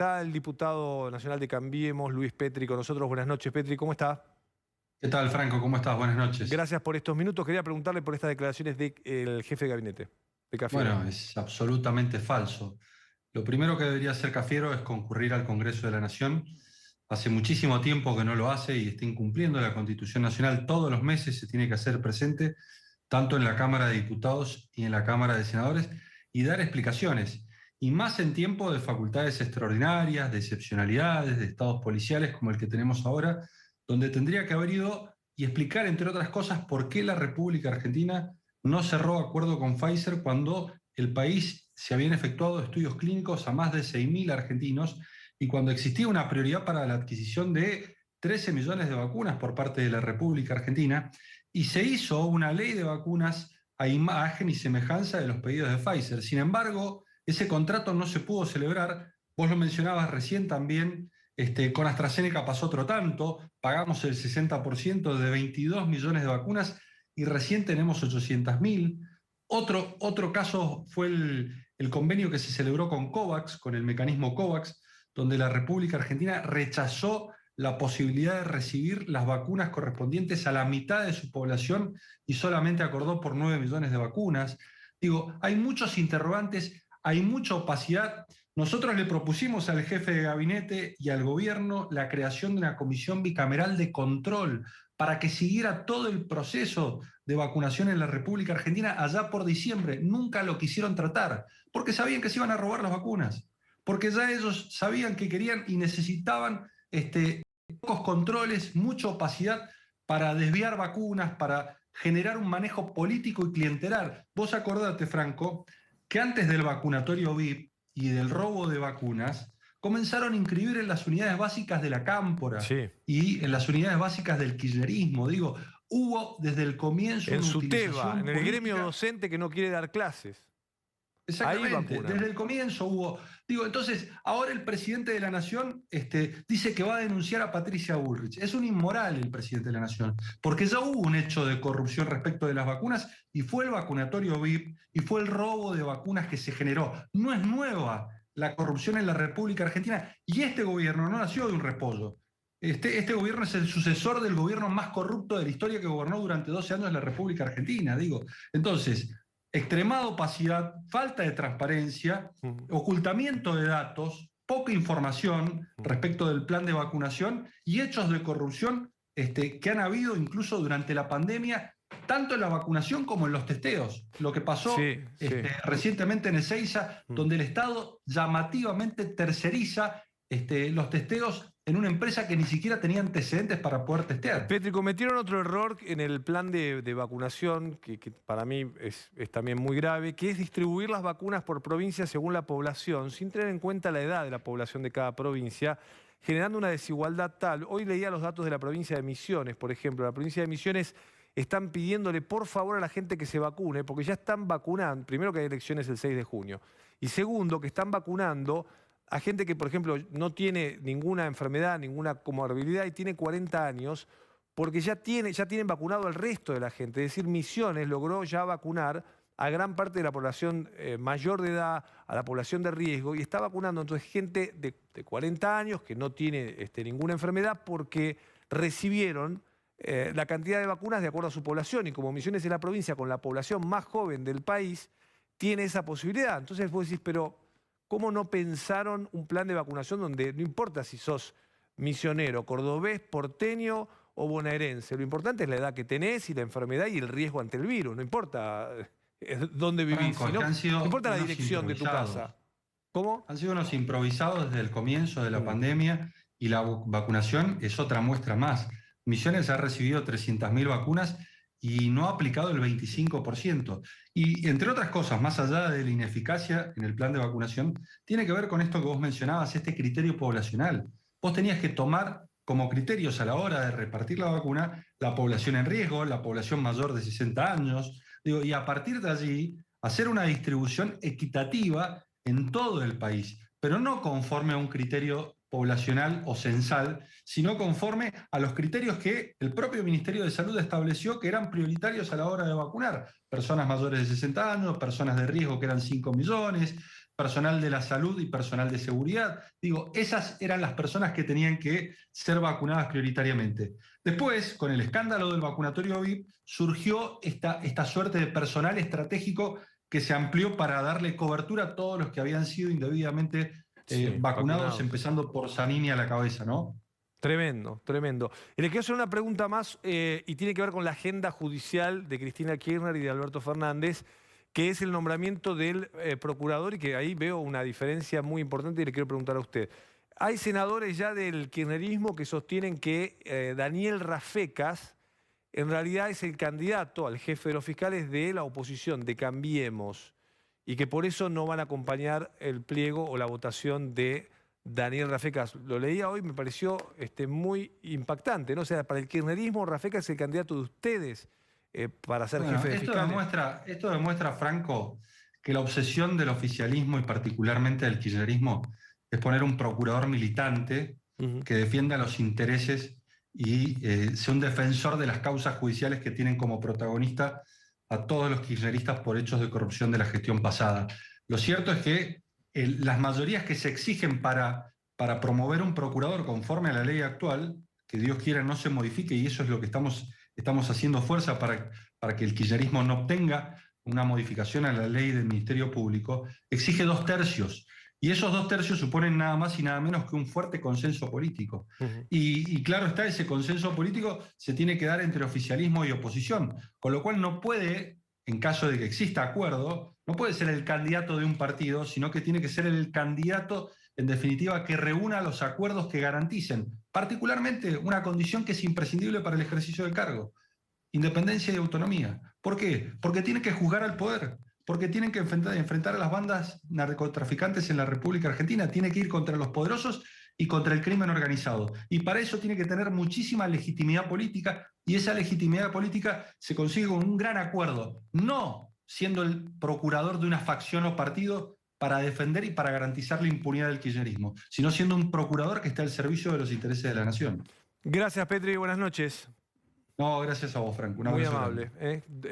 Está el diputado nacional de Cambiemos, Luis Petri, con nosotros. Buenas noches, Petri, ¿cómo está? ¿Qué tal, Franco? ¿Cómo estás? Buenas noches. Gracias por estos minutos. Quería preguntarle por estas declaraciones del jefe de gabinete, de Cafiero. Bueno, es absolutamente falso. Lo primero que debería hacer Cafiero es concurrir al Congreso de la Nación. Hace muchísimo tiempo que no lo hace y está incumpliendo la Constitución Nacional. Todos los meses se tiene que hacer presente, tanto en la Cámara de Diputados y en la Cámara de Senadores, y dar explicaciones. Y más en tiempo de facultades extraordinarias, de excepcionalidades, de estados policiales como el que tenemos ahora, donde tendría que haber ido y explicar, entre otras cosas, por qué la República Argentina no cerró acuerdo con Pfizer cuando el país se habían efectuado estudios clínicos a más de 6.000 argentinos y cuando existía una prioridad para la adquisición de 13 millones de vacunas por parte de la República Argentina, y se hizo una ley de vacunas a imagen y semejanza de los pedidos de Pfizer. Sin embargo, ese contrato no se pudo celebrar. Vos lo mencionabas recién también. Con AstraZeneca pasó otro tanto, pagamos el 60% de 22 millones de vacunas y recién tenemos 800.000. Otro caso fue el convenio que se celebró con COVAX, con el mecanismo COVAX, donde la República Argentina rechazó la posibilidad de recibir las vacunas correspondientes a la mitad de su población y solamente acordó por 9 millones de vacunas. Digo, hay muchos interrogantes, hay mucha opacidad. Nosotros le propusimos al jefe de gabinete y al gobierno la creación de una comisión bicameral de control para que siguiera todo el proceso de vacunación en la República Argentina allá por diciembre. Nunca lo quisieron tratar, porque sabían que se iban a robar las vacunas, porque ya ellos sabían que querían y necesitaban pocos controles, mucha opacidad para desviar vacunas, para generar un manejo político y clientelar. Vos acordate, Franco, que antes del vacunatorio VIP y del robo de vacunas, comenzaron a inscribir en las unidades básicas de la Cámpora Sí. y en las unidades básicas del kirchnerismo. Digo, hubo desde el comienzo En una SUTEBA, utilización en el gremio política. docente que no quiere dar clases. Ahí Exactamente, vacunan. desde el comienzo hubo. Digo, entonces, ahora el presidente de la Nación dice que va a denunciar a Patricia Bullrich. Es un inmoral el presidente de la Nación, porque ya hubo un hecho de corrupción respecto de las vacunas y fue el vacunatorio VIP y fue el robo de vacunas que se generó. No es nueva la corrupción en la República Argentina y este gobierno no nació de un repollo. Este gobierno es el sucesor del gobierno más corrupto de la historia que gobernó durante 12 años la República Argentina. Digo, entonces, extremada opacidad, falta de transparencia, ocultamiento de datos, poca información respecto del plan de vacunación y hechos de corrupción que han habido incluso durante la pandemia, tanto en la vacunación como en los testeos. Lo que pasó Sí, sí. recientemente en Ezeiza, donde el Estado llamativamente terceriza los testeos en una empresa que ni siquiera tenía antecedentes para poder testear. Petri, cometieron otro error en el plan de vacunación, que para mí es también muy grave, que es distribuir las vacunas por provincia según la población, sin tener en cuenta la edad de la población de cada provincia, generando una desigualdad tal. Hoy leía los datos de la provincia de Misiones, por ejemplo. La provincia de Misiones están pidiéndole por favor a la gente que se vacune, porque ya están vacunando, primero que hay elecciones el 6 de junio, y segundo que están vacunando a gente que, por ejemplo, no tiene ninguna enfermedad, ninguna comorbilidad y tiene 40 años, porque ya tienen vacunado al resto de la gente. Es decir, Misiones logró ya vacunar a gran parte de la población mayor de edad, a la población de riesgo, y está vacunando entonces gente de 40 años que no tiene ninguna enfermedad porque recibieron la cantidad de vacunas de acuerdo a su población, y como Misiones es la provincia con la población más joven del país, tiene esa posibilidad. Entonces vos decís, pero ¿cómo no pensaron un plan de vacunación donde no importa si sos misionero, cordobés, porteño o bonaerense? Lo importante es la edad que tenés y la enfermedad y el riesgo ante el virus. No importa dónde vivís, Franco, es que han sido no importa la unos dirección de tu casa. ¿Cómo? Han sido unos improvisados desde el comienzo de la Mm. pandemia y la vacunación es otra muestra más. Misiones ha recibido 300.000 vacunas y no ha aplicado el 25%. Y entre otras cosas, más allá de la ineficacia en el plan de vacunación, tiene que ver con esto que vos mencionabas, este criterio poblacional. Vos tenías que tomar como criterios a la hora de repartir la vacuna la población en riesgo, la población mayor de 60 años, digo, y a partir de allí hacer una distribución equitativa en todo el país, pero no conforme a un criterio poblacional o censal, sino conforme a los criterios que el propio Ministerio de Salud estableció que eran prioritarios a la hora de vacunar. Personas mayores de 60 años, personas de riesgo que eran 5 millones, personal de la salud y personal de seguridad. Digo, esas eran las personas que tenían que ser vacunadas prioritariamente. Después, con el escándalo del vacunatorio VIP, surgió esta suerte de personal estratégico que se amplió para darle cobertura a todos los que habían sido indebidamente vacunados, empezando por Zanini a la cabeza, ¿no? Tremendo, tremendo. Y le quiero hacer una pregunta más y tiene que ver con la agenda judicial de Cristina Kirchner y de Alberto Fernández, que es el nombramiento del procurador, y que ahí veo una diferencia muy importante y le quiero preguntar a usted. Hay senadores ya del kirchnerismo que sostienen que Daniel Rafecas en realidad es el candidato al jefe de los fiscales de la oposición, de Cambiemos, y que por eso no van a acompañar el pliego o la votación de Daniel Rafecas. Lo leía hoy, me pareció muy impactante, ¿no? O sea, para el kirchnerismo, Rafecas es el candidato de ustedes para ser jefe de fiscales. Esto demuestra, Franco, que la obsesión del oficialismo y particularmente del kirchnerismo es poner un procurador militante que defienda los intereses y sea un defensor de las causas judiciales que tienen como protagonista a todos los kirchneristas por hechos de corrupción de la gestión pasada. Lo cierto es que las mayorías que se exigen para promover un procurador conforme a la ley actual, que Dios quiera no se modifique, y eso es lo que estamos haciendo fuerza para que el kirchnerismo no obtenga una modificación a la ley del Ministerio Público, exige 2/3. Y esos 2/3 suponen nada más y nada menos que un fuerte consenso político. Y claro está, ese consenso político se tiene que dar entre oficialismo y oposición, con lo cual no puede, en caso de que exista acuerdo, no puede ser el candidato de un partido, sino que tiene que ser el candidato, en definitiva, que reúna los acuerdos que garanticen, particularmente una condición que es imprescindible para el ejercicio del cargo: independencia y autonomía. ¿Por qué? Porque tiene que juzgar al poder, porque tienen que enfrentar a las bandas narcotraficantes en la República Argentina, tiene que ir contra los poderosos y contra el crimen organizado. Y para eso tiene que tener muchísima legitimidad política, y esa legitimidad política se consigue con un gran acuerdo, no siendo el procurador de una facción o partido para defender y para garantizar la impunidad del kirchnerismo, sino siendo un procurador que está al servicio de los intereses de la nación. Gracias, Petri, buenas noches. No, gracias a vos, Franco. Muy amable.